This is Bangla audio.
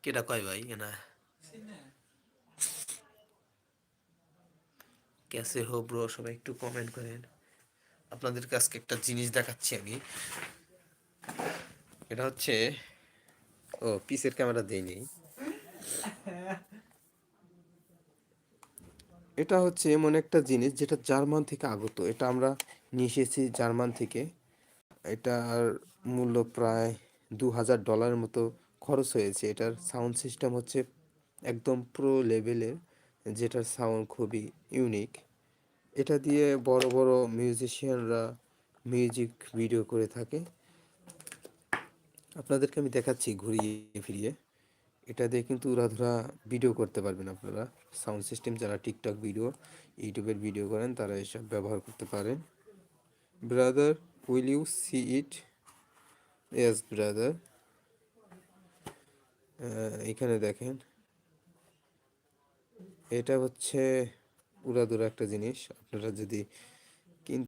কেটা কয় ভাই না कैसे हो ব্রো, সবাই একটু কমেন্ট করেন। আপনাদেরকে আজকে একটা জিনিস দেখাচ্ছি আমি। এটা হচ্ছে, ও পিসের ক্যামেরা দেইনি। এটা হচ্ছে এমন একটা জিনিস যেটা জার্মান থেকে আগত। এটা আমরা নিয়ে এসেছি জার্মান থেকে। এটার মূল্য প্রায় $2000 মতো খরচ হয়েছে। এটার সাউন্ড সিস্টেম হচ্ছে একদম প্রো লেভেলের, যেটার সাউন্ড খুবই ইউনিক। এটা দিয়ে বড় বড় মিউজিশিয়ানরা মিউজিক ভিডিও করে থাকে। আপনাদেরকে আমি দেখাচ্ছি ঘুরিয়ে ফিরিয়ে। এটা দিয়ে কিন্তু উড়াধুরা ভিডিও করতে পারবেন আপনারা। সাউন্ড সিস্টেম যারা টিকটক ভিডিও, ইউটিউবের ভিডিও করেন, তারা এসব ব্যবহার করতে পারেন। Brother, will you see it? Yes brother. এখানে দেখেন, এটা হচ্ছে উড়াধুরা একটা জিনিস। আপনারা যদি